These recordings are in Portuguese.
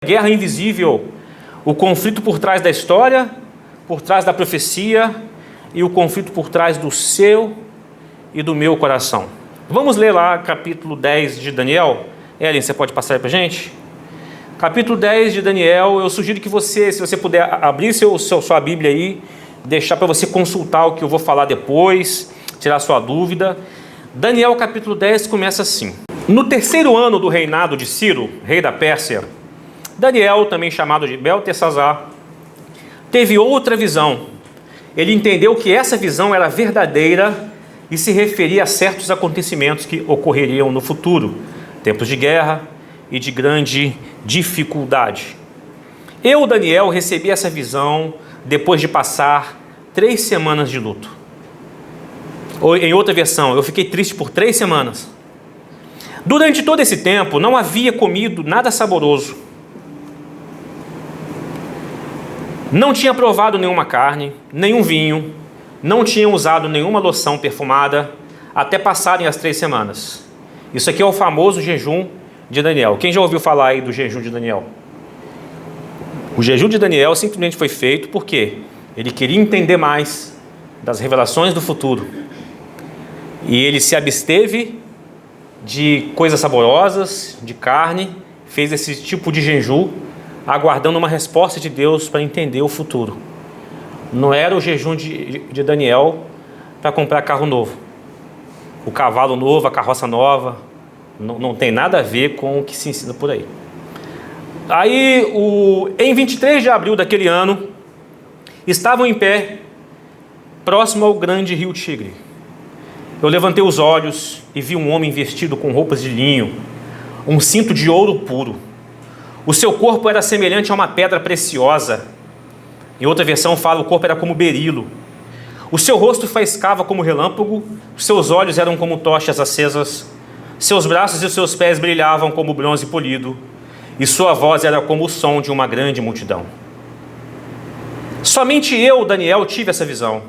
Guerra invisível, o conflito por trás da história, por trás da profecia e o conflito por trás do seu e do meu coração. Vamos ler lá capítulo 10 de Daniel. Ellen, você pode passar aí pra gente? Capítulo 10 de Daniel. Eu sugiro que você, se você puder abrir sua Bíblia aí, deixar para você consultar o que eu vou falar depois, tirar sua dúvida. Daniel capítulo 10 começa assim: no terceiro ano do reinado de Ciro, rei da Pérsia, Daniel, também chamado de Beltesazar, teve outra visão. Ele entendeu que essa visão era verdadeira e se referia a certos acontecimentos que ocorreriam no futuro, tempos de guerra e de grande dificuldade. Eu, Daniel, recebi essa visão depois de passar 3 semanas de luto. Ou, em outra versão, eu fiquei triste por 3 semanas. Durante todo esse tempo, não havia comido nada saboroso. Não tinha provado nenhuma carne, nenhum vinho, não tinha usado nenhuma loção perfumada, até passarem as 3 semanas. Isso aqui é o famoso jejum de Daniel. Quem já ouviu falar aí do jejum de Daniel? O jejum de Daniel simplesmente foi feito porque ele queria entender mais das revelações do futuro. E ele se absteve de coisas saborosas, de carne, fez esse tipo de jejum, aguardando uma resposta de Deus para entender o futuro. Não era o jejum de Daniel para comprar carro novo, o cavalo novo, a carroça nova. Não tem nada a ver com o que se ensina por aí. Aí, em 23 de abril daquele ano, estavam em pé, próximo ao grande rio Tigre. Eu levantei os olhos e vi um homem vestido com roupas de linho, um cinto de ouro puro. O seu corpo era semelhante a uma pedra preciosa. Em outra versão fala, o corpo era como berilo. O seu rosto faiscava como relâmpago, os seus olhos eram como tochas acesas, seus braços e os seus pés brilhavam como bronze polido, e sua voz era como o som de uma grande multidão. Somente eu, Daniel, tive essa visão.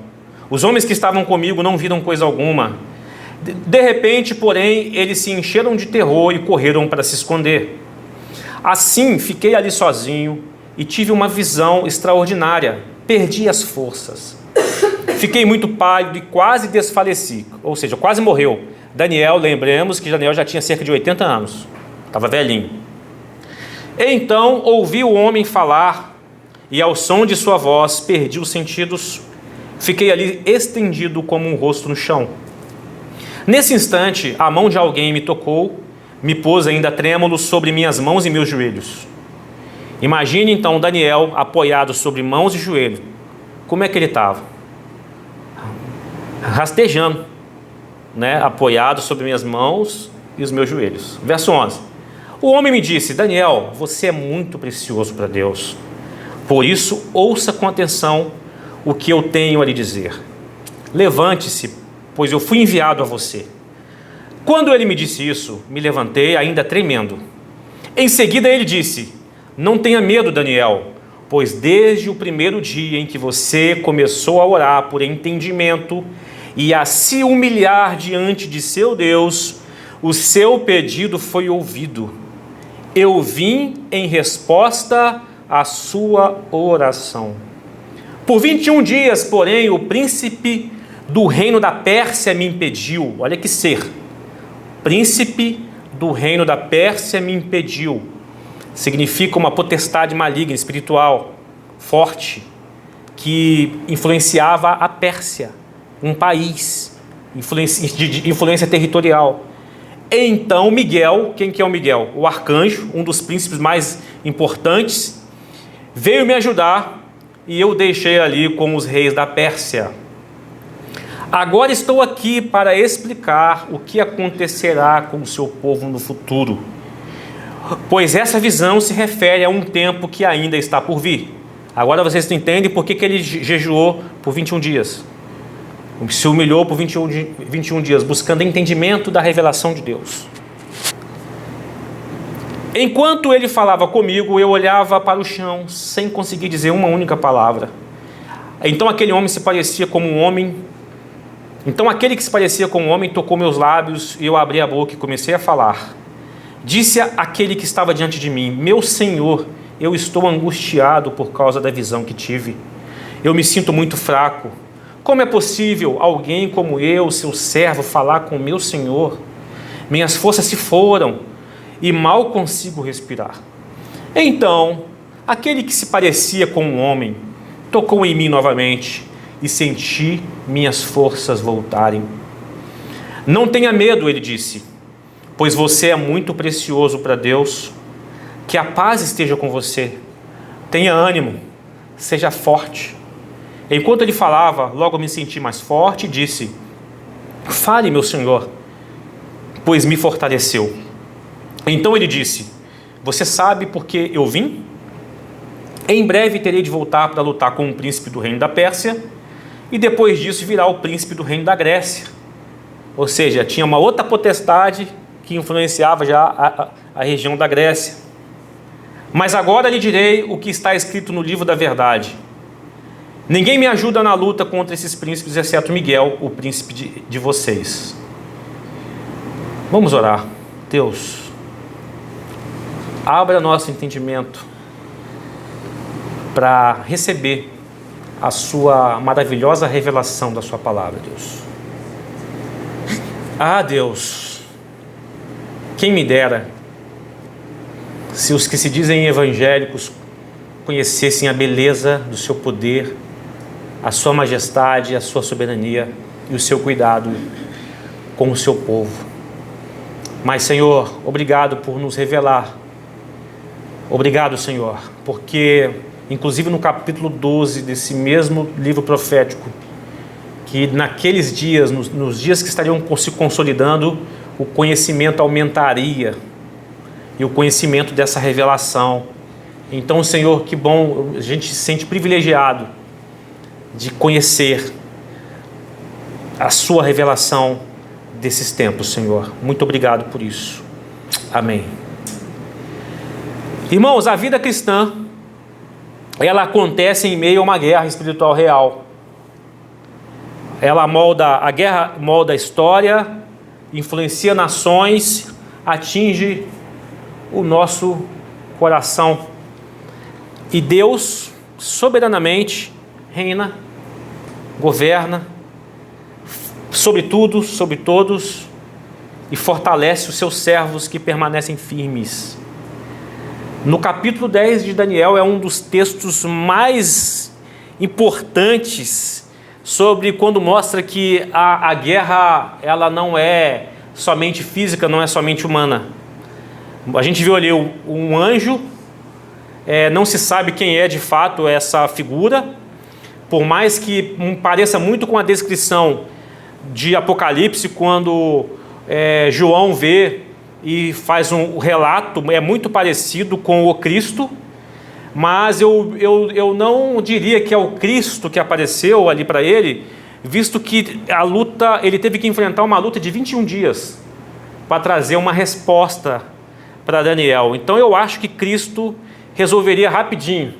Os homens que estavam comigo não viram coisa alguma. De repente, porém, eles se encheram de terror e correram para se esconder. Assim, fiquei ali sozinho e tive uma visão extraordinária. Perdi as forças. Fiquei muito pálido e quase desfaleci, ou seja, quase morreu. Daniel, lembremos que Daniel já tinha cerca de 80 anos. Estava velhinho. Então, ouvi o homem falar e ao som de sua voz, perdi os sentidos. Fiquei ali estendido como um rosto no chão. Nesse instante, a mão de alguém me tocou, me pôs ainda trêmulo sobre minhas mãos e meus joelhos. Imagine então Daniel apoiado sobre mãos e joelhos. Como é que ele estava? Rastejando, né? Apoiado sobre minhas mãos e os meus joelhos. Verso 11. O homem me disse: Daniel, você é muito precioso para Deus. Por isso, ouça com atenção o que eu tenho a lhe dizer. Levante-se, pois eu fui enviado a você. Quando ele me disse isso, me levantei ainda tremendo. Em seguida ele disse: não tenha medo, Daniel, pois desde o primeiro dia em que você começou a orar por entendimento e a se humilhar diante de seu Deus, o seu pedido foi ouvido. Eu vim em resposta à sua oração. Por 21 dias, porém, o príncipe do reino da Pérsia me impediu. Olha que ser. Príncipe do reino da Pérsia me impediu. Significa uma potestade maligna, espiritual, forte, que influenciava a Pérsia, um país, de influência territorial. Então Miguel, quem que é o Miguel? O arcanjo, um dos príncipes mais importantes, veio me ajudar e eu deixei ali com os reis da Pérsia. Agora estou aqui para explicar o que acontecerá com o seu povo no futuro, pois essa visão se refere a um tempo que ainda está por vir. Agora vocês entendem por que ele jejuou por 21 dias. Se humilhou por 21 dias, buscando entendimento da revelação de Deus. Enquanto ele falava comigo, eu olhava para o chão, sem conseguir dizer uma única palavra. Então aquele homem se parecia como um homem. Então aquele que se parecia com um homem tocou meus lábios e eu abri a boca e comecei a falar. Disse aquele que estava diante de mim: meu Senhor eu estou angustiado por causa da visão que tive. Eu me sinto muito fraco. Como é possível alguém como eu, seu servo, falar com meu Senhor? Minhas forças se foram e mal consigo respirar. Então, aquele que se parecia com um homem tocou em mim novamente e senti minhas forças voltarem. Não tenha medo, ele disse, pois você é muito precioso para Deus. Que a paz esteja com você. Tenha ânimo, seja forte. Enquanto ele falava, logo me senti mais forte e disse: fale, meu Senhor, pois me fortaleceu. Então ele disse: você sabe por que eu vim? Em breve terei de voltar para lutar com o príncipe do reino da Pérsia, e depois disso virá o príncipe do reino da Grécia. Ou seja, tinha uma outra potestade que influenciava já a região da Grécia. Mas agora lhe direi o que está escrito no livro da verdade. Ninguém me ajuda na luta contra esses príncipes, exceto Miguel, o príncipe de vocês. Vamos orar. Deus, abra nosso entendimento para receber a sua maravilhosa revelação da sua palavra, Deus. Ah, Deus, quem me dera se os que se dizem evangélicos conhecessem a beleza do seu poder, a sua majestade, a sua soberania e o seu cuidado com o seu povo. Mas, Senhor, obrigado por nos revelar. Obrigado, Senhor, porque, inclusive no capítulo 12 desse mesmo livro profético, que naqueles dias, nos dias que estariam se consolidando, o conhecimento aumentaria, e o conhecimento dessa revelação. Então, Senhor, que bom, a gente se sente privilegiado de conhecer a sua revelação desses tempos, Senhor. Muito obrigado por isso. Amém. Irmãos, a vida cristã, ela acontece em meio a uma guerra espiritual real. A guerra molda a história, influencia nações, atinge o nosso coração. E Deus, soberanamente, reina, governa, sobre tudo, sobre todos, e fortalece os seus servos que permanecem firmes. No capítulo 10 de Daniel é um dos textos mais importantes sobre quando mostra que a guerra ela não é somente física, não é somente humana. A gente viu ali um anjo, não se sabe quem é de fato essa figura, por mais que pareça muito com a descrição de Apocalipse, quando João vê e faz um relato, é muito parecido com o Cristo, mas eu não diria que é o Cristo que apareceu ali para ele, visto que ele teve que enfrentar uma luta de 21 dias para trazer uma resposta para Daniel. Então eu acho que Cristo resolveria rapidinho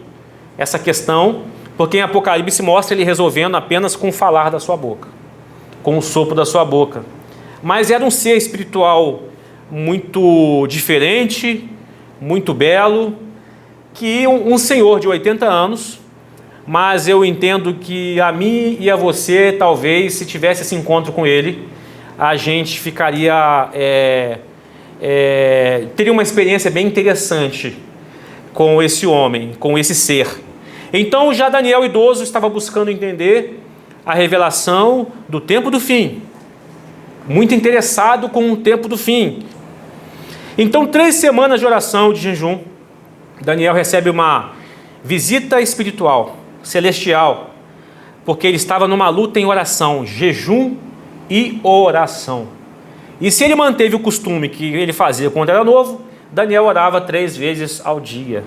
essa questão, porque em Apocalipse mostra ele resolvendo apenas com o falar da sua boca, com o sopro da sua boca. Mas era um ser espiritual muito diferente, muito belo, que um senhor de 80 anos, mas eu entendo que a mim e a você, talvez, se tivesse esse encontro com ele, a gente ficaria... teria uma experiência bem interessante com esse homem, com esse ser. Então já Daniel idoso estava buscando entender a revelação do tempo do fim, muito interessado com o tempo do fim. Então 3 semanas de oração, de jejum, Daniel recebe uma visita espiritual, celestial, porque ele estava numa luta em oração, jejum e oração. E se ele manteve o costume que ele fazia quando era novo, Daniel orava 3 vezes ao dia.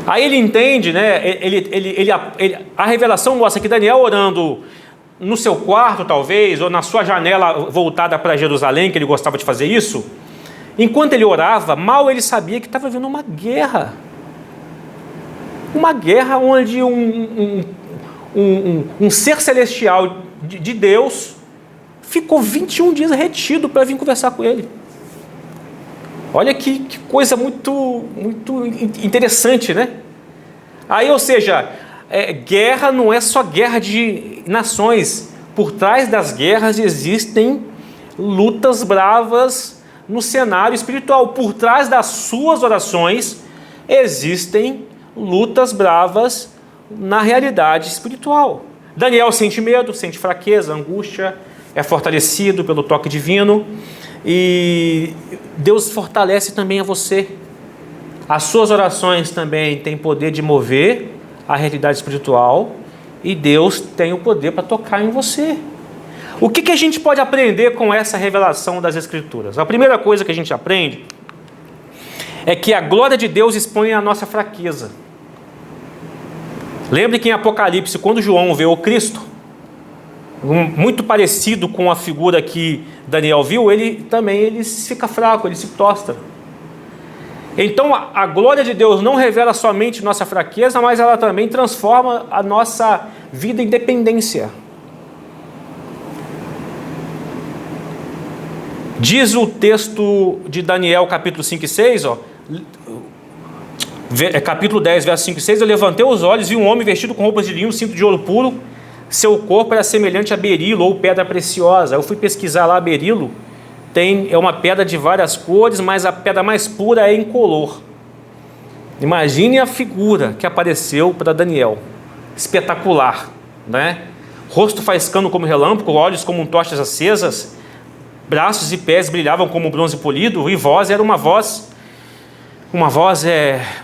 Aí ele entende, né? A revelação mostra que Daniel orando no seu quarto, talvez, ou na sua janela voltada para Jerusalém, que ele gostava de fazer isso, enquanto ele orava, mal ele sabia que estava havendo uma guerra. Uma guerra onde um ser celestial de Deus ficou 21 dias retido para vir conversar com ele. Olha que coisa muito interessante, né? Aí, ou seja, guerra não é só guerra de nações. Por trás das guerras existem lutas bravas no cenário espiritual. Por trás das suas orações existem lutas bravas na realidade espiritual. Daniel sente medo, sente fraqueza, angústia, é fortalecido pelo toque divino, e Deus fortalece também a você. As suas orações também têm poder de mover a realidade espiritual, e Deus tem o poder para tocar em você. O que a gente pode aprender com essa revelação das Escrituras? A primeira coisa que a gente aprende é que a glória de Deus expõe a nossa fraqueza. Lembre que em Apocalipse, quando João vê o Cristo, muito parecido com a figura que Daniel viu, ele fica fraco, ele se prostra. Então a glória de Deus não revela somente nossa fraqueza, mas ela também transforma a nossa vida em dependência. Diz o texto de Daniel, capítulo 5 e 6, capítulo 10, verso 5 e 6, eu levantei os olhos, vi um homem vestido com roupas de linho, cinto de ouro puro, seu corpo era semelhante a berilo ou pedra preciosa. Eu fui pesquisar lá, berilo é uma pedra de várias cores, mas a pedra mais pura é incolor. Imagine a figura que apareceu para Daniel, espetacular, né? Rosto faiscando como relâmpago, olhos como tochas acesas, braços e pés brilhavam como bronze polido, e voz era uma voz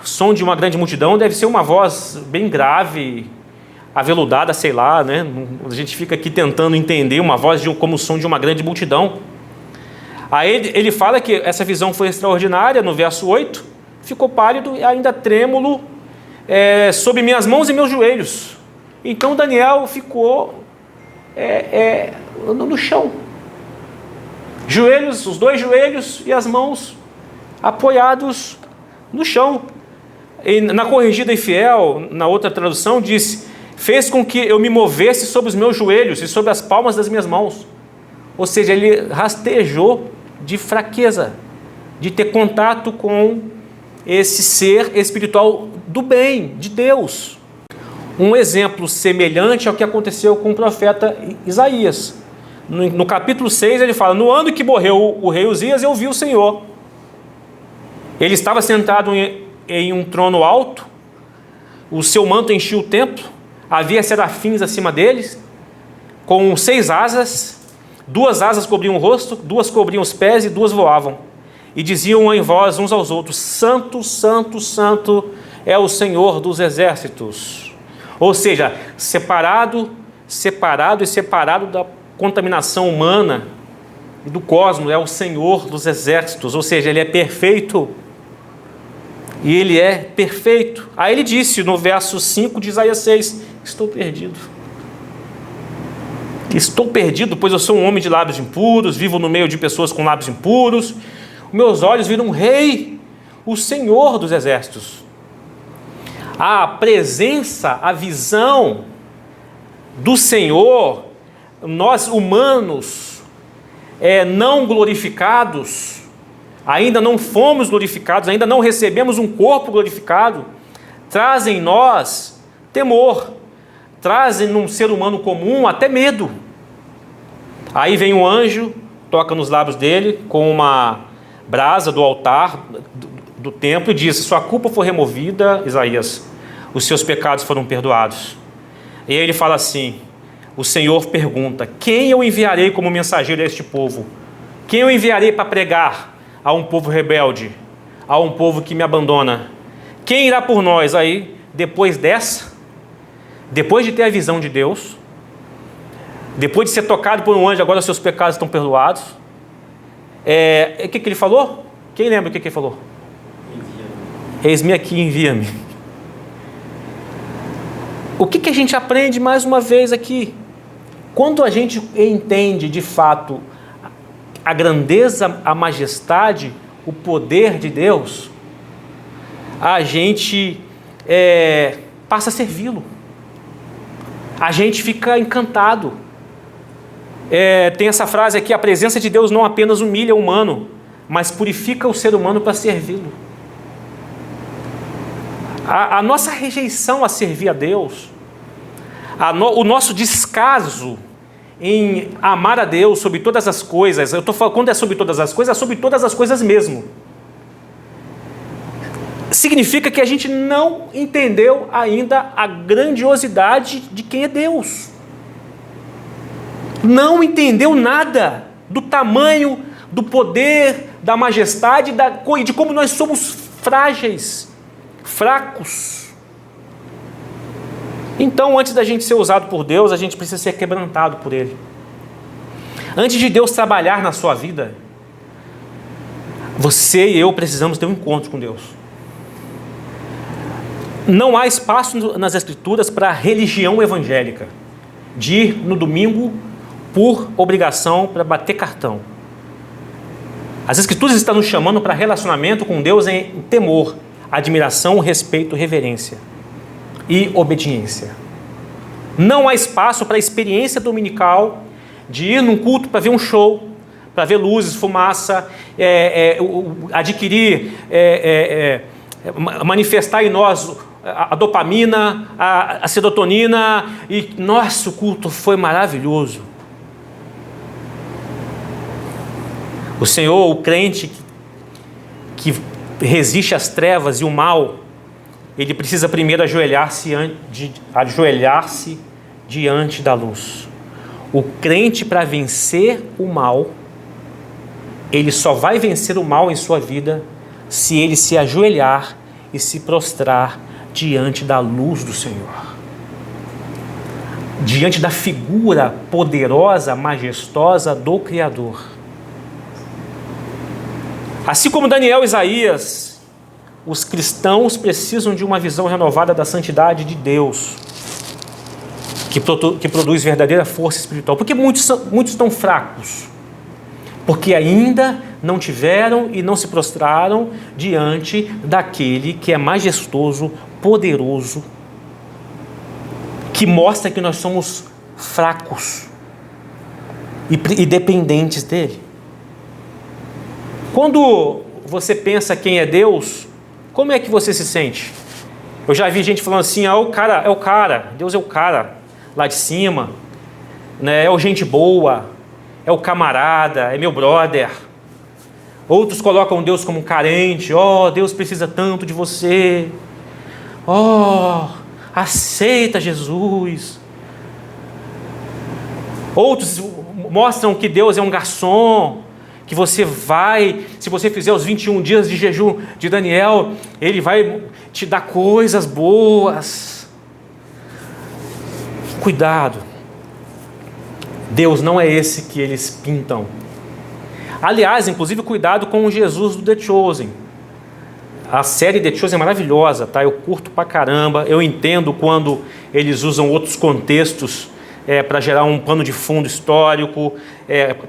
som de uma grande multidão, deve ser uma voz bem grave, aveludada, sei lá, né? A gente fica aqui tentando entender uma voz como o som de uma grande multidão. Aí ele fala que essa visão foi extraordinária, no verso 8, ficou pálido e ainda trêmulo sobre minhas mãos e meus joelhos. Então Daniel ficou no chão. Os dois joelhos e as mãos apoiados no chão. E na Corrigida e Fiel, na outra tradução, diz: fez com que eu me movesse sobre os meus joelhos e sobre as palmas das minhas mãos. Ou seja, ele rastejou de fraqueza, de ter contato com esse ser espiritual do bem, de Deus. Um exemplo semelhante ao que aconteceu com o profeta Isaías. No capítulo 6 ele fala: no ano que morreu o rei Uzias, eu vi o Senhor. Ele estava sentado em um trono alto, o seu manto enchia o templo, havia serafins acima deles, com 6 asas, 2 asas cobriam o rosto, 2 cobriam os pés e 2 voavam. E diziam em voz uns aos outros: Santo, Santo, Santo é o Senhor dos exércitos. Ou seja, separado da contaminação humana e do cosmos, é o Senhor dos exércitos. Ou seja, ele é perfeito. E ele é perfeito. Aí ele disse no verso 5 de Isaías 6: estou perdido. Estou perdido, pois eu sou um homem de lábios impuros, vivo no meio de pessoas com lábios impuros. Meus olhos viram um rei, o Senhor dos exércitos. A presença, a visão do Senhor, nós humanos não glorificados, ainda não fomos glorificados, ainda não recebemos um corpo glorificado, trazem em nós temor, trazem num ser humano comum até medo. Aí vem um anjo, toca nos lábios dele com uma brasa do altar do templo e diz: sua culpa foi removida, Isaías, os seus pecados foram perdoados. E aí ele fala assim, o Senhor pergunta: quem eu enviarei como mensageiro a este povo? Quem eu enviarei para pregar a um povo rebelde, a um povo que me abandona? Quem irá por nós? Aí, depois de ter a visão de Deus, depois de ser tocado por um anjo, agora seus pecados estão perdoados. O que ele falou? Quem lembra o que ele falou? Envia-me. Eis-me aqui, envia-me. O que a gente aprende mais uma vez aqui? Quando a gente entende de fato a grandeza, a majestade, o poder de Deus, a gente passa a servi-lo. A gente fica encantado. Tem essa frase aqui: a presença de Deus não apenas humilha o humano, mas purifica o ser humano para servi-lo. A nossa rejeição a servir a Deus, o nosso descaso em amar a Deus sobre todas as coisas, eu estou falando, quando é sobre todas as coisas, é sobre todas as coisas mesmo. Significa que a gente não entendeu ainda a grandiosidade de quem é Deus. Não entendeu nada do tamanho, do poder, da majestade, de como nós somos frágeis, fracos. Então, antes da gente ser usado por Deus, a gente precisa ser quebrantado por Ele. Antes de Deus trabalhar na sua vida, você e eu precisamos ter um encontro com Deus. Não há espaço nas Escrituras para religião evangélica, de ir no domingo por obrigação para bater cartão. As Escrituras estão nos chamando para relacionamento com Deus em temor, admiração, respeito, reverência e obediência. Não há espaço para a experiência dominical de ir num culto para ver um show, para ver luzes, fumaça, adquirir, manifestar em nós a dopamina, a serotonina, e nosso culto foi maravilhoso. O Senhor, o crente que resiste às trevas e o mal, ele precisa primeiro ajoelhar-se diante da luz. O crente, para vencer o mal, ele só vai vencer o mal em sua vida se ele se ajoelhar e se prostrar diante da luz do Senhor. Diante da figura poderosa, majestosa do Criador. Assim como Daniel e Isaías, os cristãos precisam de uma visão renovada da santidade de Deus, que produz verdadeira força espiritual. Porque muitos estão fracos, porque ainda não tiveram e não se prostraram diante daquele que é majestoso, poderoso, que mostra que nós somos fracos e dependentes dele. Quando você pensa quem é Deus, como é que você se sente? Eu já vi gente falando assim, é o cara, Deus é o cara lá de cima, né? É o gente boa, é o camarada, é meu brother. Outros colocam Deus como carente, Deus precisa tanto de você, aceita Jesus. Outros mostram que Deus é um garçom, que você vai, se você fizer os 21 dias de jejum de Daniel, ele vai te dar coisas boas. Cuidado, Deus não é esse que eles pintam. Aliás, inclusive, cuidado com o Jesus do The Chosen. A série The Chosen é maravilhosa, tá? Eu curto pra caramba, eu entendo quando eles usam outros contextos para gerar um pano de fundo histórico,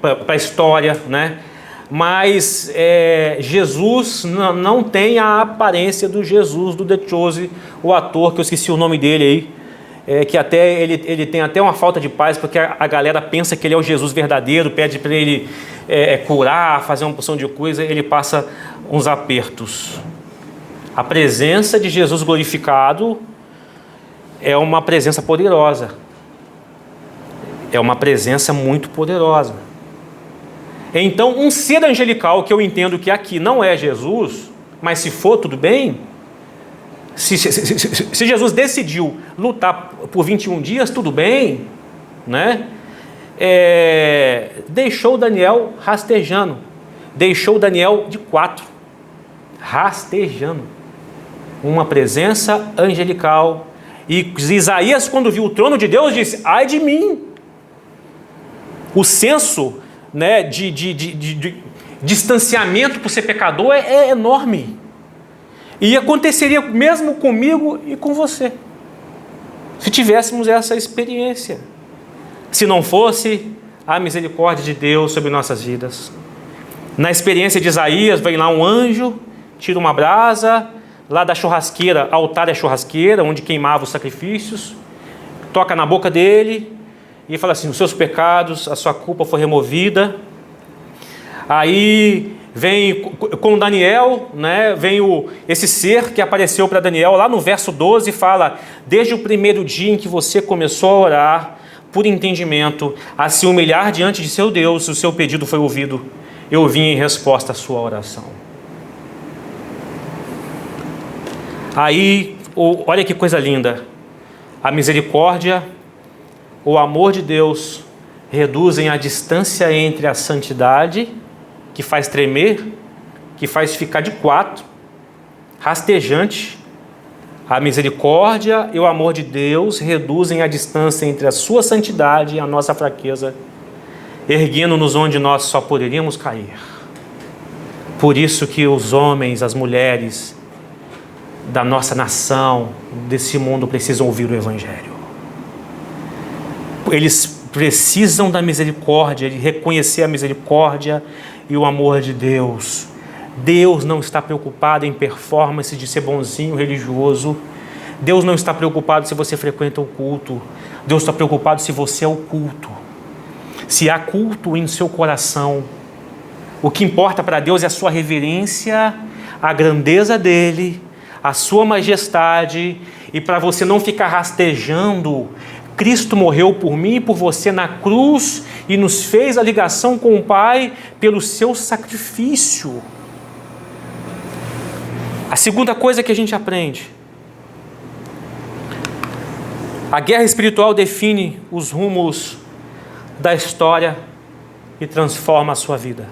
para a história, né? Mas Jesus não tem a aparência do Jesus do The Chosen, o ator, que eu esqueci o nome dele aí, que até ele tem até uma falta de paz, porque a galera pensa que ele é o Jesus verdadeiro, pede para ele curar, fazer uma porção de coisa, ele passa uns apertos. A presença de Jesus glorificado é uma presença poderosa, é uma presença muito poderosa. Então, um ser angelical, que eu entendo que aqui não é Jesus, mas se for, tudo bem. Se Jesus decidiu lutar por 21 dias, tudo bem, né? Deixou Daniel rastejando, deixou Daniel de 4, rastejando, uma presença angelical. E Isaías, quando viu o trono de Deus, disse, ai de mim. O senso, né, de distanciamento por ser pecador é enorme. E aconteceria mesmo comigo e com você, se tivéssemos essa experiência, se não fosse a misericórdia de Deus sobre nossas vidas. Na experiência de Isaías, vem lá um anjo, tira uma brasa, lá da churrasqueira, altar é churrasqueira, onde queimava os sacrifícios, toca na boca dele, e fala assim, os seus pecados, a sua culpa foi removida. Aí vem com Daniel, né? Vem esse ser que apareceu para Daniel, lá no verso 12 fala: desde o primeiro dia em que você começou a orar, por entendimento, a se humilhar diante de seu Deus, o seu pedido foi ouvido, eu vim em resposta à sua oração. Aí, olha que coisa linda, a misericórdia, o amor de Deus reduzem a distância entre a santidade, que faz tremer, que faz ficar de quatro, rastejante. A misericórdia e o amor de Deus reduzem a distância entre a sua santidade e a nossa fraqueza, erguendo-nos onde nós só poderíamos cair. Por isso que os homens, as mulheres da nossa nação, desse mundo, precisam ouvir o Evangelho. Eles precisam da misericórdia, de reconhecer a misericórdia e o amor de Deus. Deus não está preocupado em performance de ser bonzinho, religioso. Deus não está preocupado se você frequenta o culto. Deus está preocupado se você é o culto. Se há culto em seu coração. O que importa para Deus é a sua reverência, a grandeza dele, a sua majestade, e para você não ficar rastejando. Cristo morreu por mim e por você na cruz e nos fez a ligação com o Pai pelo seu sacrifício. A segunda coisa que a gente aprende: a guerra espiritual define os rumos da história e transforma a sua vida.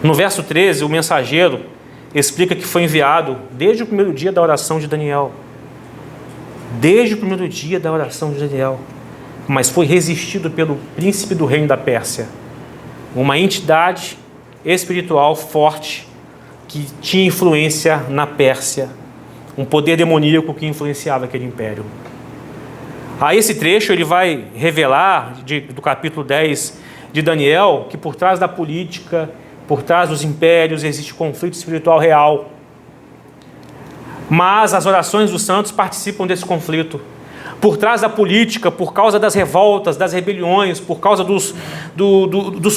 No verso 13, o mensageiro explica que foi enviado desde o primeiro dia da oração de Daniel. Desde o primeiro dia da oração de Daniel. Mas foi resistido pelo príncipe do reino da Pérsia. Uma entidade espiritual forte que tinha influência na Pérsia. Um poder demoníaco que influenciava aquele império. A esse trecho ele vai revelar, do capítulo 10 de Daniel, que por trás da política, por trás dos impérios, existe conflito espiritual real. Mas as orações dos santos participam desse conflito. Por trás da política, por causa das revoltas, das rebeliões, por causa dos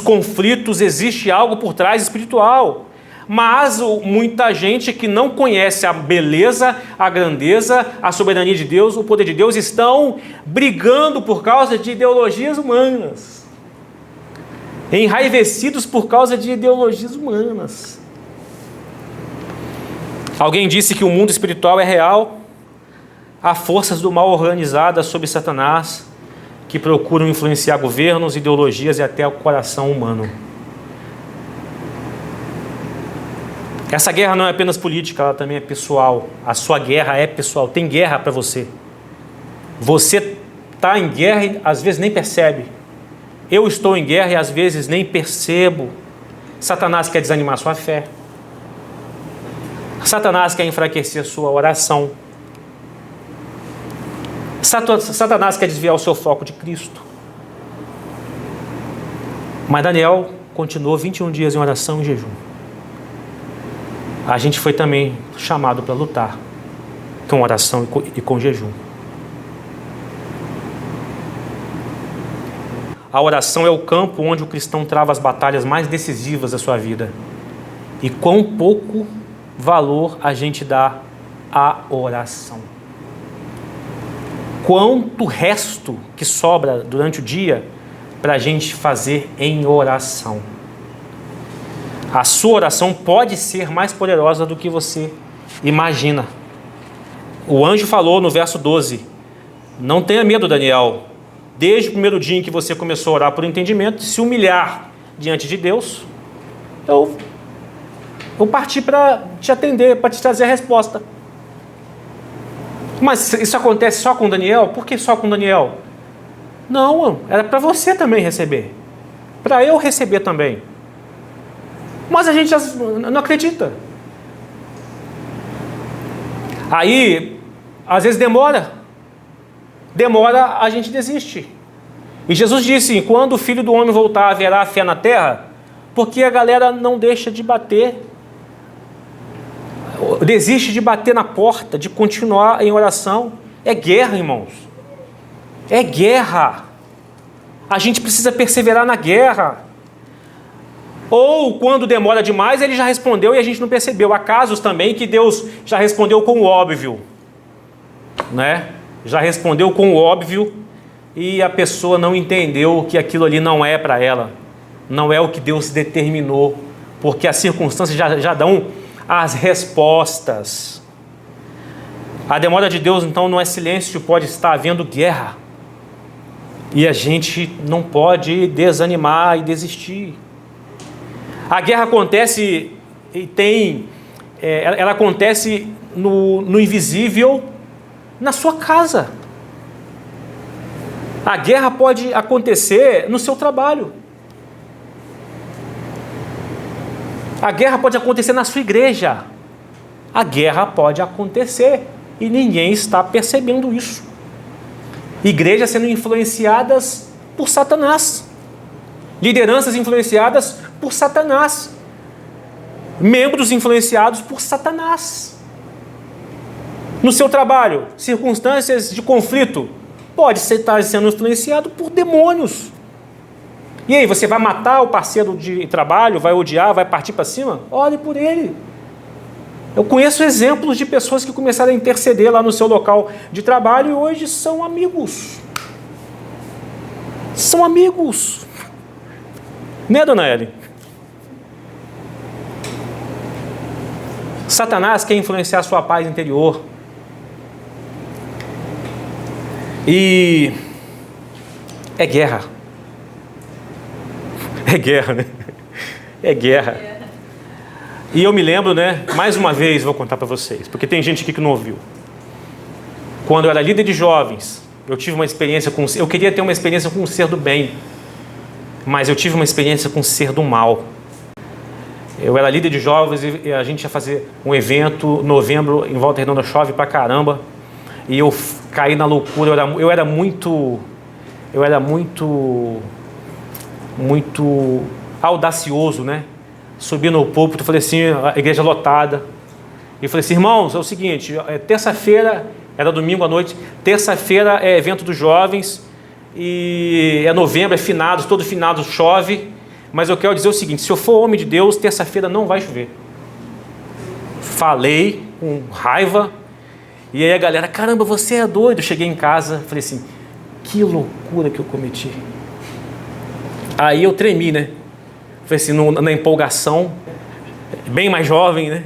conflitos, existe algo por trás espiritual. Mas muita gente que não conhece a beleza, a grandeza, a soberania de Deus, o poder de Deus, estão brigando por causa de ideologias humanas. Enraivecidos por causa de ideologias humanas. Alguém disse que o mundo espiritual é real. Há forças do mal organizadas sob Satanás que procuram influenciar governos, ideologias e até o coração humano. Essa guerra não é apenas política, ela também é pessoal. A sua guerra é pessoal. Tem guerra para você. Você está em guerra e às vezes nem percebe. Eu estou em guerra e às vezes nem percebo. Satanás quer desanimar sua fé. Satanás quer enfraquecer sua oração. Satanás quer desviar o seu foco de Cristo. Mas Daniel continuou 21 dias em oração e jejum. A gente foi também chamado para lutar com oração e com jejum. A oração é o campo onde o cristão trava as batalhas mais decisivas da sua vida. E quão pouco valor a gente dá à oração. Quanto resto que sobra durante o dia para a gente fazer em oração. A sua oração pode ser mais poderosa do que você imagina. O anjo falou no verso 12: não tenha medo, Daniel. Desde o primeiro dia em que você começou a orar por entendimento, se humilhar diante de Deus, eu parti para te atender, para te trazer a resposta. Mas isso acontece só com Daniel? Por que só com Daniel? Não, era para você também receber. Para eu receber também. Mas a gente não acredita. Aí, às vezes demora. Demora, a gente desiste. E Jesus disse: quando o Filho do Homem voltar, haverá fé na terra? Porque a galera não deixa de bater. Desiste de bater na porta, de continuar em oração. É guerra, irmãos. É guerra. A gente precisa perseverar na guerra. Ou quando demora demais, ele já respondeu e a gente não percebeu. Há casos também que Deus já respondeu com o óbvio, né? Já respondeu com o óbvio e a pessoa não entendeu que aquilo ali não é para ela. Não é o que Deus determinou, porque as circunstâncias já dão as respostas. A demora de Deus, então, não é silêncio, pode estar havendo guerra. E a gente não pode desanimar e desistir. A guerra acontece ela acontece no invisível, na sua casa. A guerra pode acontecer no seu trabalho. A guerra pode acontecer na sua igreja. A guerra pode acontecer e ninguém está percebendo isso. Igrejas sendo influenciadas por Satanás. Lideranças influenciadas por Satanás. Membros influenciados por Satanás. No seu trabalho, circunstâncias de conflito, pode estar sendo influenciado por demônios. E aí, você vai matar o parceiro de trabalho, vai odiar, vai partir para cima? Ore por ele. Eu conheço exemplos de pessoas que começaram a interceder lá no seu local de trabalho e hoje são amigos. São amigos. Né, dona Ellen? Satanás quer influenciar a sua paz interior. E é guerra. É guerra, né? É guerra. E eu me lembro, né? Mais uma vez vou contar para vocês, porque tem gente aqui que não ouviu. Quando eu era líder de jovens, eu tive uma experiência eu queria ter uma experiência com o ser do bem, mas eu tive uma experiência com o ser do mal. Eu era líder de jovens e a gente ia fazer um evento em novembro, em Volta Redonda, chove pra caramba, e eu caí na loucura. Eu era muito audacioso, né? Subi no púlpito, falei assim, a igreja lotada, e falei assim: irmãos, é o seguinte, terça-feira, era domingo à noite, terça-feira é evento dos jovens, e é novembro, é finados, todo finado chove, mas eu quero dizer o seguinte: se eu for homem de Deus, terça-feira não vai chover. Falei com raiva, e aí a galera: caramba, você é doido. Eu cheguei em casa, falei assim: que loucura que eu cometi. Aí eu tremi, né? Falei assim, na empolgação, bem mais jovem, né?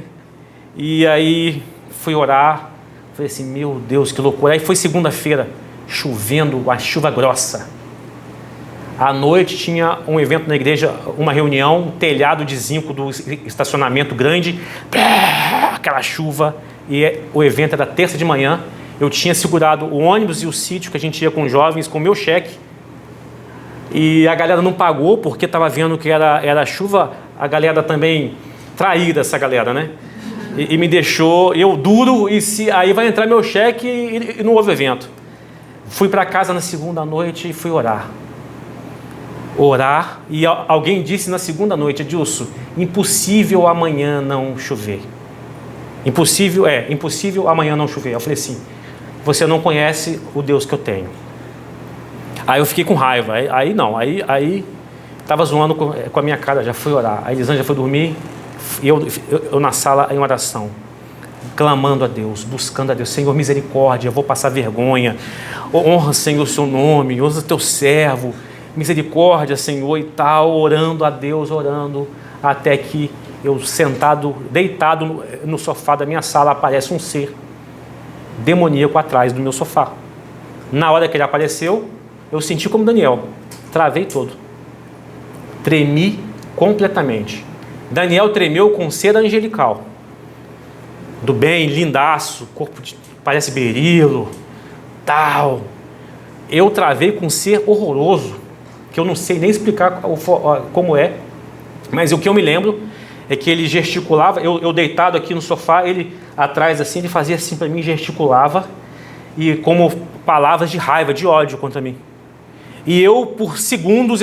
E aí fui orar, falei assim: meu Deus, que loucura. Aí foi segunda-feira, chovendo, uma chuva grossa. À noite tinha um evento na igreja, uma reunião, um telhado de zinco do estacionamento grande, aquela chuva, e o evento era terça de manhã. Eu tinha segurado o ônibus e o sítio que a gente ia com jovens, com o meu cheque, e a galera não pagou porque estava vendo que era chuva. A galera também, traída essa galera, né? E me deixou, eu duro, aí vai entrar meu cheque e não houve evento. Fui para casa na segunda noite e fui orar, e alguém disse na segunda noite: Edilson, impossível amanhã não chover. Impossível amanhã não chover. Eu falei assim: você não conhece o Deus que eu tenho. Aí eu fiquei com raiva, aí estava zoando com a minha cara, já fui orar. A Elisângela foi dormir, e eu na sala em oração, clamando a Deus, buscando a Deus: Senhor, misericórdia, eu vou passar vergonha, honra, Senhor, o seu nome, honra o teu servo, misericórdia, Senhor, e tal, orando a Deus, até que eu sentado, deitado no sofá da minha sala, aparece um ser demoníaco atrás do meu sofá. Na hora que ele apareceu, eu senti como Daniel, travei todo, tremi completamente. Daniel tremeu com cera angelical, do bem, lindaço, corpo parece berilo, tal. Eu travei com um ser horroroso, que eu não sei nem explicar como é, mas o que eu me lembro é que ele gesticulava, eu deitado aqui no sofá, ele atrás assim, ele fazia assim para mim, gesticulava, e como palavras de raiva, de ódio contra mim. E eu, por segundos,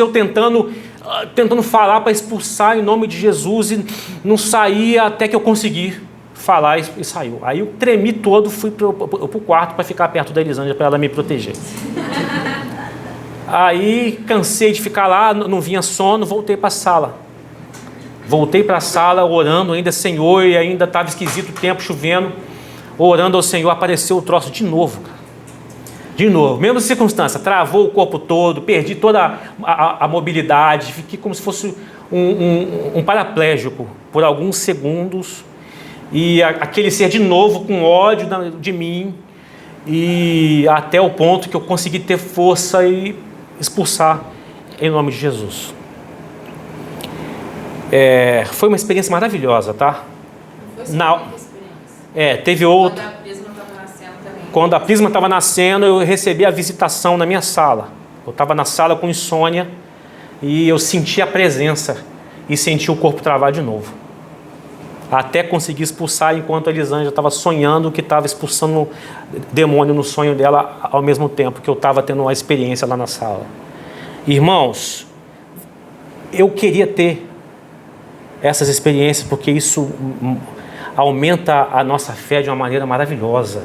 tentando falar para expulsar em nome de Jesus, e não saía até que eu consegui falar e saiu. Aí eu tremi todo, fui pro quarto para ficar perto da Elisângela, para ela me proteger. Aí cansei de ficar lá, não vinha sono, voltei para a sala. Voltei para a sala orando ainda, Senhor, e ainda estava esquisito o tempo, chovendo. Orando ao Senhor, apareceu o troço de novo, cara. De novo, mesma circunstância, travou o corpo todo, perdi toda a mobilidade, fiquei como se fosse um paraplégico por alguns segundos, e aquele ser de novo com ódio de mim, e até o ponto que eu consegui ter força e expulsar em nome de Jesus. Foi uma experiência maravilhosa, tá? Não foi só uma experiência. Teve outra. Quando a Prisma estava nascendo também. Quando a Prisma estava nascendo, eu recebi a visitação na minha sala. Eu estava na sala com insônia e eu senti a presença e senti o corpo travar de novo. Até conseguir expulsar, enquanto a Elisângela estava sonhando que estava expulsando demônio no sonho dela ao mesmo tempo que eu estava tendo uma experiência lá na sala. Irmãos, eu queria ter essas experiências porque isso aumenta a nossa fé de uma maneira maravilhosa.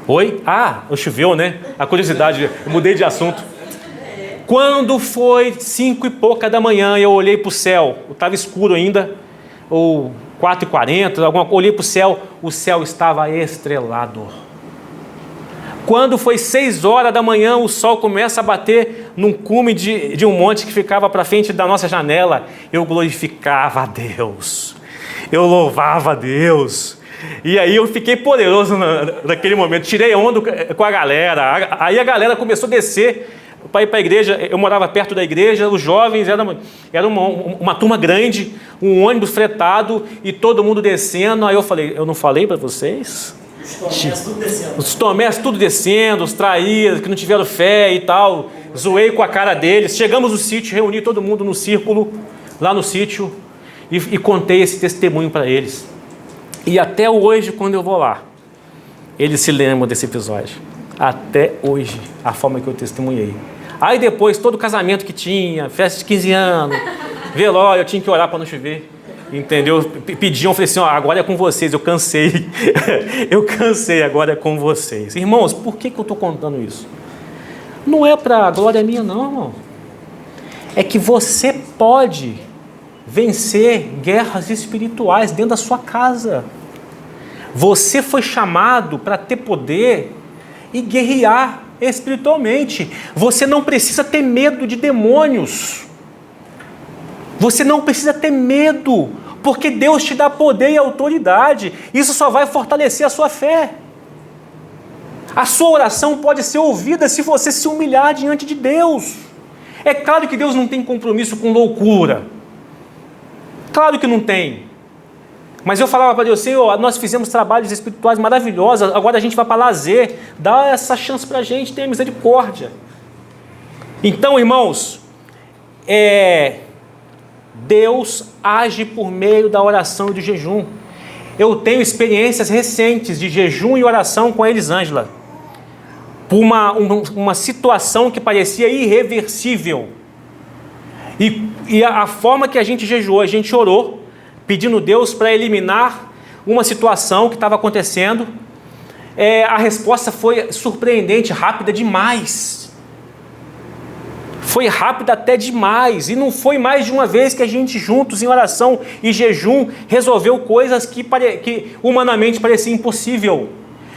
Oi? Choveu, né? A curiosidade, eu mudei de assunto. Quando foi 5 e pouca da manhã, eu olhei para o céu, estava escuro ainda, ou 4h40, olhei para o céu estava estrelado. Quando foi 6 horas da manhã, o sol começa a bater num cume de um monte que ficava para frente da nossa janela, eu glorificava a Deus, eu louvava a Deus. E aí eu fiquei poderoso naquele momento, tirei onda com a galera, aí a galera começou a descer para ir para a igreja. Eu morava perto da igreja, os jovens, era uma turma grande, um ônibus fretado e todo mundo descendo. Aí eu falei, eu não falei para vocês? Os Tomés tudo descendo, os traíras que não tiveram fé e tal, zoei com a cara deles. Chegamos no sítio, reuni todo mundo no círculo, lá no sítio, e contei esse testemunho para eles. E até hoje, quando eu vou lá, eles se lembram desse episódio. Até hoje, a forma que eu testemunhei. Aí depois, todo casamento que tinha, festa de 15 anos, velório, eu tinha que orar para não chover. Entendeu? Pediam, falei assim, agora é com vocês, eu cansei. Eu cansei, agora é com vocês. Irmãos, por que eu estou contando isso? Não é para glória minha não, irmão. É que você pode vencer guerras espirituais dentro da sua casa. Você foi chamado para ter poder e guerrear espiritualmente. Você não precisa ter medo de demônios. Você não precisa ter medo, porque Deus te dá poder e autoridade. Isso só vai fortalecer a sua fé. A sua oração pode ser ouvida se você se humilhar diante de Deus. É claro que Deus não tem compromisso com loucura. Claro que não tem. Mas eu falava para Deus, Senhor, nós fizemos trabalhos espirituais maravilhosos, agora a gente vai para lazer, dá essa chance para a gente, tenha misericórdia. Então, irmãos, Deus age por meio da oração e do jejum. Eu tenho experiências recentes de jejum e oração com a Elisângela, por uma situação que parecia irreversível. E a forma que a gente jejuou, a gente orou, pedindo Deus para eliminar uma situação que estava acontecendo. A resposta foi surpreendente, rápida demais. Foi rápida até demais. E não foi mais de uma vez que a gente juntos em oração e jejum resolveu coisas que humanamente parecia impossível.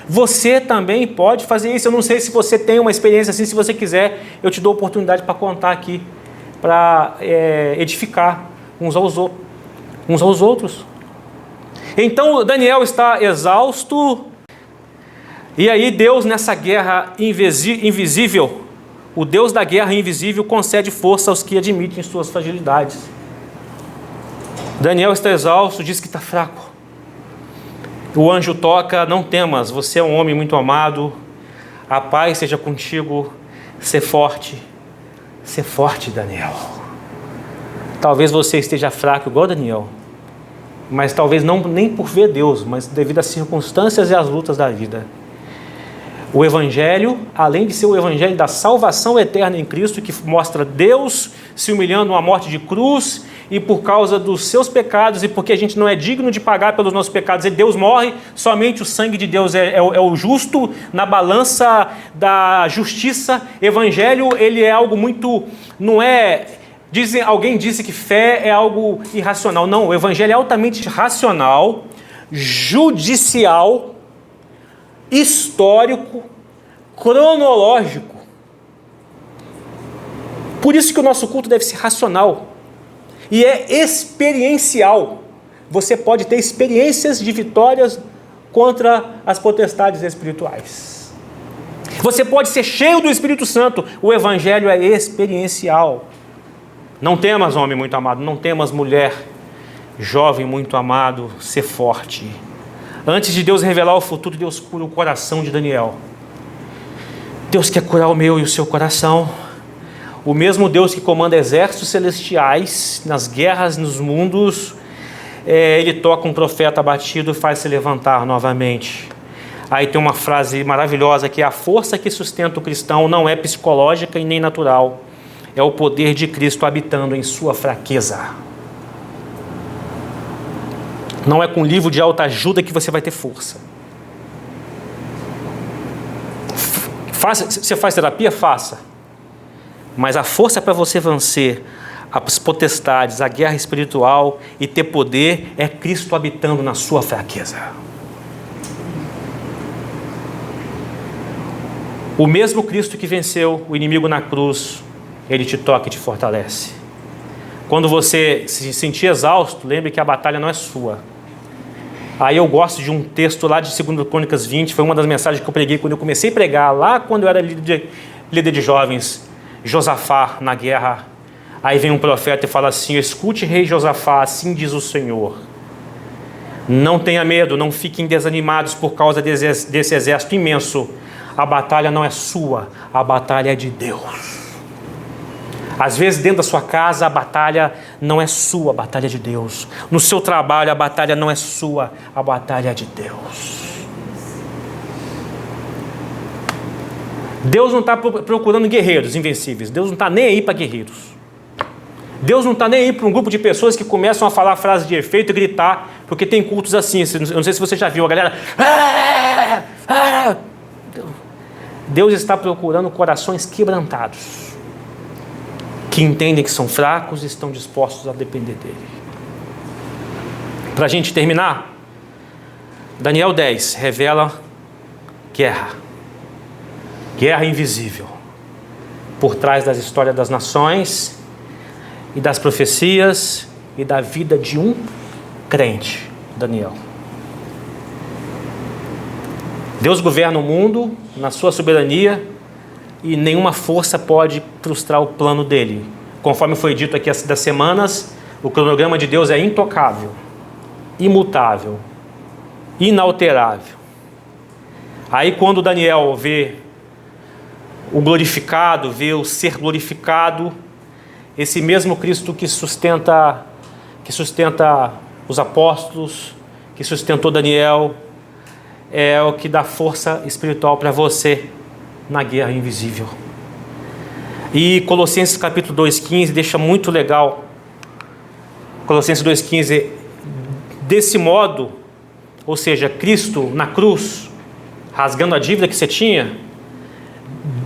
Você também pode fazer isso. Eu não sei se você tem uma experiência assim. Se você quiser, eu te dou a oportunidade para contar aqui, para edificar uns aos outros. Então Daniel está exausto, e aí Deus, nessa guerra invisível, o Deus da guerra invisível concede força aos que admitem suas fragilidades. Daniel está exausto, diz que está fraco. O anjo toca, não temas, você é um homem muito amado, a paz seja contigo, ser forte, Daniel. Talvez você esteja fraco igual Daniel, mas talvez não nem por ver Deus, mas devido às circunstâncias e às lutas da vida. O Evangelho, além de ser o Evangelho da salvação eterna em Cristo, que mostra Deus se humilhando numa morte de cruz, e por causa dos seus pecados, e porque a gente não é digno de pagar pelos nossos pecados, e Deus morre, somente o sangue de Deus é o justo na balança da justiça. Evangelho, ele é algo muito, não é Alguém disse que fé é algo irracional. Não, o evangelho é altamente racional, judicial, histórico, cronológico. Por isso que o nosso culto deve ser racional e é experiencial. Você pode ter experiências de vitórias contra as potestades espirituais. Você pode ser cheio do Espírito Santo. O evangelho é experiencial. Não temas, homem muito amado, não temas, mulher jovem muito amado, ser forte. Antes de Deus revelar o futuro, Deus cura o coração de Daniel. Deus quer curar o meu e o seu coração. O mesmo Deus que comanda exércitos celestiais nas guerras, nos mundos, Ele toca um profeta abatido e faz se levantar novamente. Aí tem uma frase maravilhosa que é: a força que sustenta o cristão não é psicológica e nem natural. É o poder de Cristo habitando em sua fraqueza. Não é com livro de autoajuda que você vai ter força. Você faz terapia? Faça. Mas a força para você vencer as potestades, a guerra espiritual e ter poder é Cristo habitando na sua fraqueza. O mesmo Cristo que venceu o inimigo na cruz, Ele te toca e te fortalece. Quando você se sentir exausto, lembre que a batalha não é sua. Aí eu gosto de um texto lá de 2 Crônicas 20, foi uma das mensagens que eu preguei quando eu comecei a pregar, lá quando eu era líder de jovens, Josafá na guerra. Aí vem um profeta e fala assim: escute, rei Josafá, assim diz o Senhor. Não tenha medo, não fiquem desanimados por causa desse exército imenso. A batalha não é sua, a batalha é de Deus. Às vezes dentro da sua casa a batalha não é sua, a batalha é de Deus. No seu trabalho a batalha não é sua, a batalha é de Deus. Deus não está procurando guerreiros invencíveis. Deus não está nem aí para guerreiros. Deus não está nem aí para um grupo de pessoas que começam a falar frases de efeito e gritar, porque tem cultos assim. Eu não sei se você já viu, a galera... Deus está procurando corações quebrantados, que entendem que são fracos e estão dispostos a depender dele. Para a gente terminar, Daniel 10 revela guerra. Guerra invisível. Por trás das histórias das nações e das profecias e da vida de um crente, Daniel. Deus governa o mundo na sua soberania e nenhuma força pode frustrar o plano dele. Conforme foi dito aqui das semanas, o cronograma de Deus é intocável, imutável, inalterável. Aí quando Daniel vê o glorificado, vê o ser glorificado, esse mesmo Cristo que sustenta os apóstolos, que sustentou Daniel, é o que dá força espiritual para você na guerra invisível. E Colossenses capítulo 2,15 deixa muito legal. Colossenses 2,15, desse modo, ou seja, Cristo na cruz, rasgando a dívida que você tinha,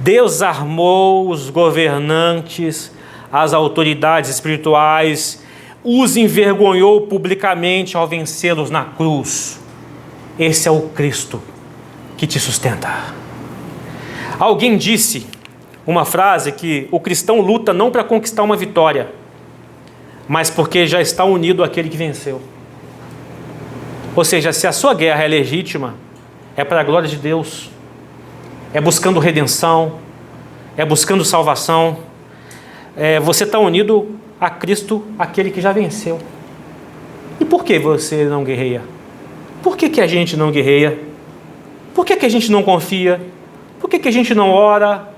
desarmou os governantes, as autoridades espirituais, os envergonhou publicamente ao vencê-los na cruz. Esse é o Cristo que te sustenta. Alguém disse uma frase que o cristão luta não para conquistar uma vitória, mas porque já está unido àquele que venceu. Ou seja, se a sua guerra é legítima, é para a glória de Deus, é buscando redenção, é buscando salvação, você está unido a Cristo, aquele que já venceu. E por que você não guerreia? Por que a gente não guerreia? Por que a gente não confia? Por que a gente não ora?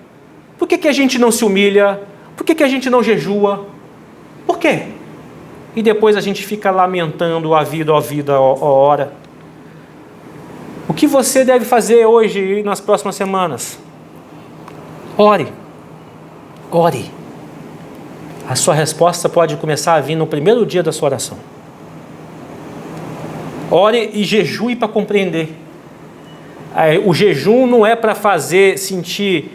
Por que a gente não se humilha? Por que a gente não jejua? Por quê? E depois a gente fica lamentando a vida, a hora. O que você deve fazer hoje e nas próximas semanas? Ore. Ore. A sua resposta pode começar a vir no primeiro dia da sua oração. Ore e jejue para compreender. O jejum não é para fazer sentir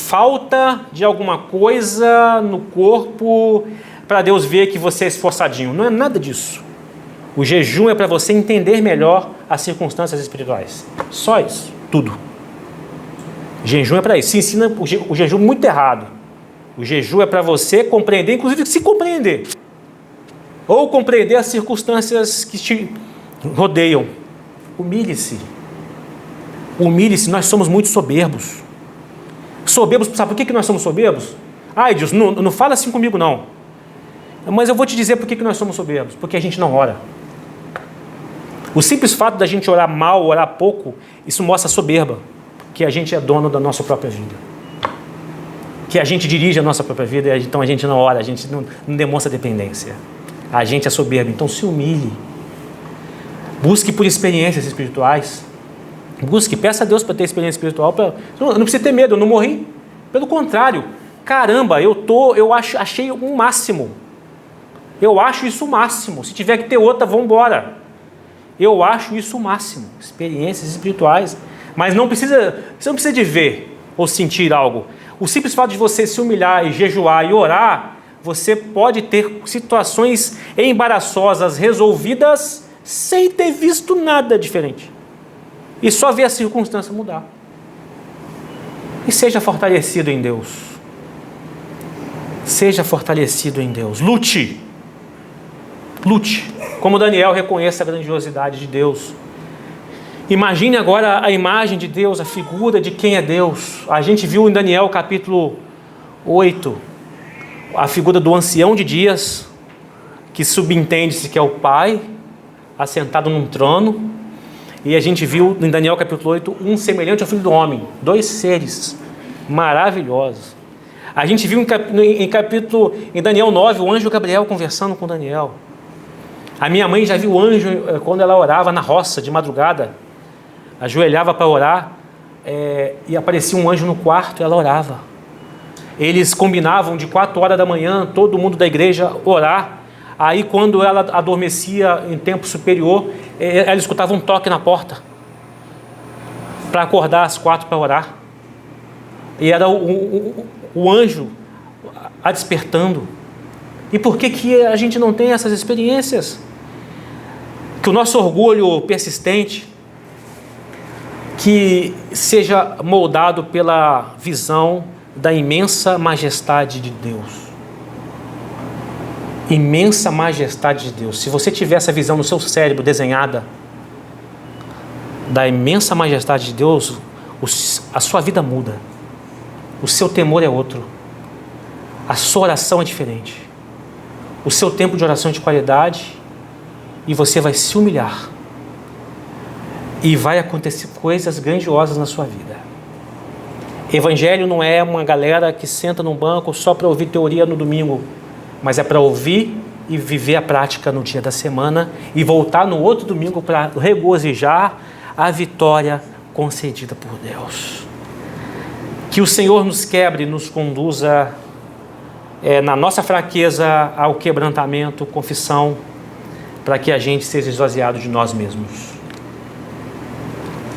falta de alguma coisa no corpo para Deus ver que você é esforçadinho. Não é nada disso. O jejum é para você entender melhor as circunstâncias espirituais. Só isso, tudo. Jejum é para isso. Se ensina o jejum muito errado. O jejum é para você compreender, inclusive se compreender. Ou compreender as circunstâncias que te rodeiam. Humilhe-se. Humilhe-se, nós somos muito soberbos. Soberbos, sabe por que nós somos soberbos? Ai, Deus, não fala assim comigo não. Mas eu vou te dizer por que nós somos soberbos. Porque a gente não ora. O simples fato da gente orar mal, orar pouco, isso mostra soberba. Que a gente é dono da nossa própria vida. Que a gente dirige a nossa própria vida, então a gente não ora, a gente não demonstra dependência. A gente é soberbo, então se humilhe. Busque por experiências espirituais. Busque, peça a Deus para ter experiência espiritual. Não precisa ter medo, eu não morri. Pelo contrário, caramba, achei um máximo. Eu acho isso o máximo. Se tiver que ter outra, vamos embora. Eu acho isso o máximo. Experiências espirituais. Mas você não precisa de ver ou sentir algo. O simples fato de você se humilhar e jejuar e orar, você pode ter situações embaraçosas resolvidas sem ter visto nada diferente. E só ver a circunstância mudar. E seja fortalecido em Deus. Seja fortalecido em Deus. Lute. Lute. Como Daniel reconhece a grandiosidade de Deus. Imagine agora a imagem de Deus, a figura de quem é Deus. A gente viu em Daniel capítulo 8, a figura do ancião de dias, que subentende-se que é o Pai, assentado num trono. E a gente viu em Daniel capítulo 8, um semelhante ao Filho do Homem. 2 seres maravilhosos. A gente viu em Daniel 9, o anjo Gabriel conversando com Daniel. A minha mãe já viu o anjo quando ela orava na roça de madrugada. Ajoelhava para orar e aparecia um anjo no quarto e ela orava. Eles combinavam de 4 horas da manhã, todo mundo da igreja orar. Aí quando ela adormecia em tempo superior, ela escutava um toque na porta para acordar às 4 para orar. E era o anjo a despertando. E por que a gente não tem essas experiências? Que o nosso orgulho persistente que seja moldado pela visão da imensa majestade de Deus. Imensa majestade de Deus. Se você tiver essa visão no seu cérebro desenhada da imensa majestade de Deus, a sua vida muda. O seu temor é outro. A sua oração é diferente. O seu tempo de oração é de qualidade e você vai se humilhar. E vai acontecer coisas grandiosas na sua vida. Evangelho não é uma galera que senta num banco só para ouvir teoria no domingo, mas é para ouvir e viver a prática no dia da semana e voltar no outro domingo para regozijar a vitória concedida por Deus. Que o Senhor nos quebre e nos conduza na nossa fraqueza ao quebrantamento, confissão, para que a gente seja esvaziado de nós mesmos.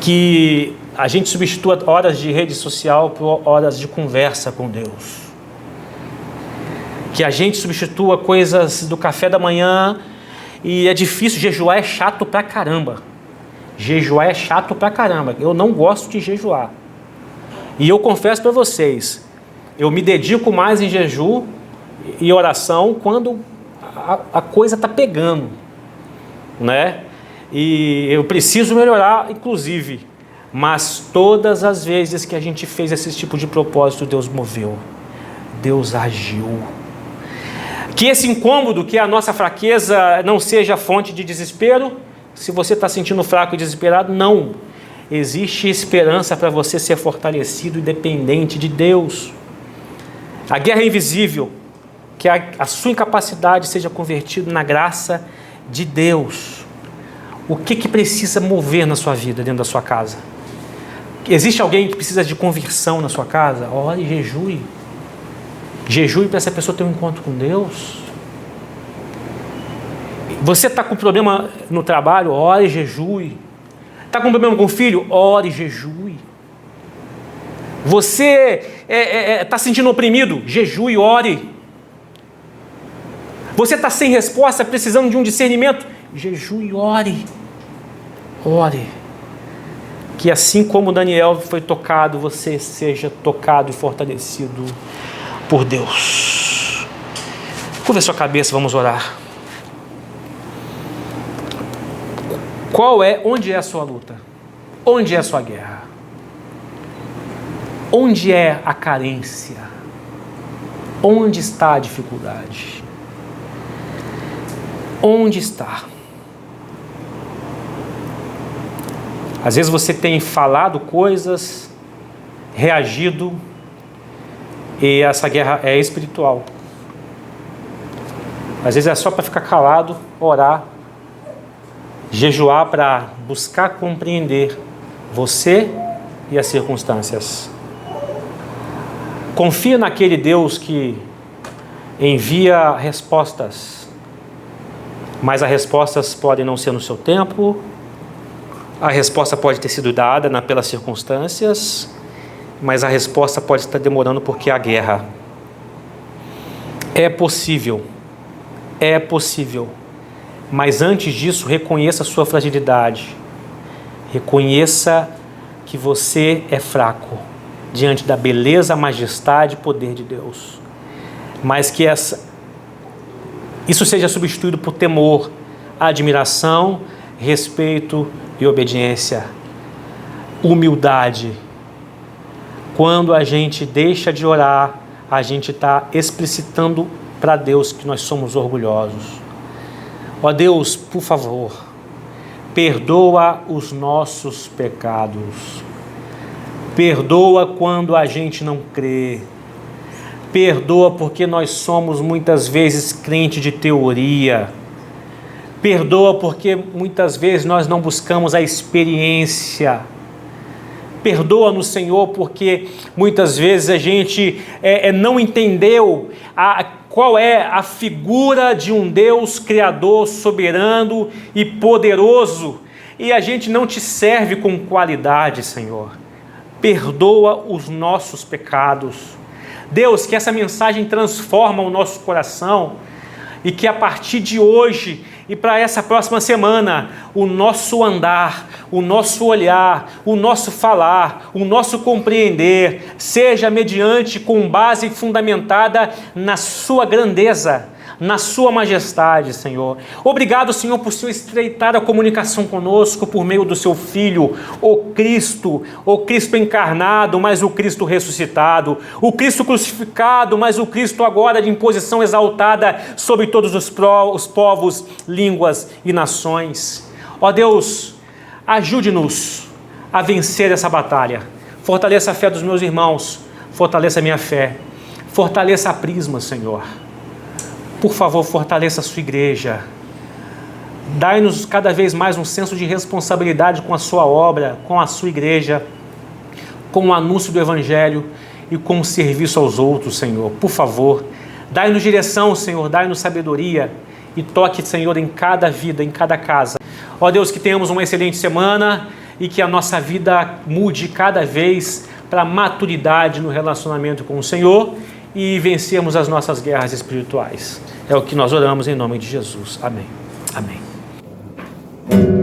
Que a gente substitua horas de rede social por horas de conversa com Deus. Que a gente substitua coisas do café da manhã, e é difícil, jejuar é chato pra caramba. Jejuar é chato pra caramba. Eu não gosto de jejuar. E eu confesso para vocês, eu me dedico mais em jejum e oração quando a coisa está pegando, né? E eu preciso melhorar, inclusive, mas todas as vezes que a gente fez esse tipo de propósito, Deus moveu, Deus agiu. Que esse incômodo, que a nossa fraqueza não seja fonte de desespero. Se você está sentindo fraco e desesperado, não. Existe esperança para você ser fortalecido e dependente de Deus. A guerra é invisível, que a sua incapacidade seja convertida na graça de Deus. O que precisa mover na sua vida, dentro da sua casa? Existe alguém que precisa de conversão na sua casa? Ore e jejue. Jejue para essa pessoa ter um encontro com Deus. Você está com problema no trabalho? Ore e jejue. Está com problema com o filho? Ore e jejue. Você está se sentindo oprimido, jejue e ore. Você está sem resposta, precisando de um discernimento, jejue e ore. Ore. Que assim como Daniel foi tocado, você seja tocado e fortalecido por Deus. Curva a sua cabeça, vamos orar. Onde é a sua luta? Onde é a sua guerra? Onde é a carência? Onde está a dificuldade? Onde está? Às vezes você tem falado coisas, reagido, e essa guerra é espiritual. Às vezes é só para ficar calado, orar, jejuar para buscar compreender você e as circunstâncias. Confia naquele Deus que envia respostas, mas as respostas podem não ser no seu tempo, a resposta pode ter sido dada pelas circunstâncias, mas a resposta pode estar demorando porque há guerra. É possível, mas antes disso, reconheça a sua fragilidade, reconheça que você é fraco diante da beleza, majestade e poder de Deus, mas que isso seja substituído por temor, admiração, respeito e obediência, humildade. Quando a gente deixa de orar, a gente está explicitando para Deus que nós somos orgulhosos. Ó Deus, por favor, perdoa os nossos pecados. Perdoa quando a gente não crê. Perdoa porque nós somos muitas vezes crente de teoria. Perdoa porque muitas vezes nós não buscamos a experiência. Perdoa-nos, Senhor, porque muitas vezes a gente não entendeu qual é a figura de um Deus criador, soberano e poderoso, e a gente não te serve com qualidade, Senhor. Perdoa os nossos pecados. Deus, que essa mensagem transforma o nosso coração e que a partir de hoje e para essa próxima semana, o nosso andar, o nosso olhar, o nosso falar, o nosso compreender, seja mediante, com base fundamentada na sua grandeza, na sua majestade, Senhor. Obrigado, Senhor, por Senhor estreitar a comunicação conosco por meio do seu Filho, o Cristo encarnado, mas o Cristo ressuscitado, o Cristo crucificado, mas o Cristo agora de imposição exaltada sobre todos os povos, línguas e nações. Ó Deus, ajude-nos a vencer essa batalha. Fortaleça a fé dos meus irmãos, fortaleça a minha fé, fortaleça a Prisma, Senhor. Por favor, fortaleça a sua igreja. Dai-nos cada vez mais um senso de responsabilidade com a sua obra, com a sua igreja, com o anúncio do Evangelho e com o serviço aos outros, Senhor. Por favor, dai-nos direção, Senhor, dai-nos sabedoria e toque, Senhor, em cada vida, em cada casa. Ó Deus, que tenhamos uma excelente semana e que a nossa vida mude cada vez para a maturidade no relacionamento com o Senhor e vencermos as nossas guerras espirituais. É o que nós oramos em nome de Jesus. Amém. Amém.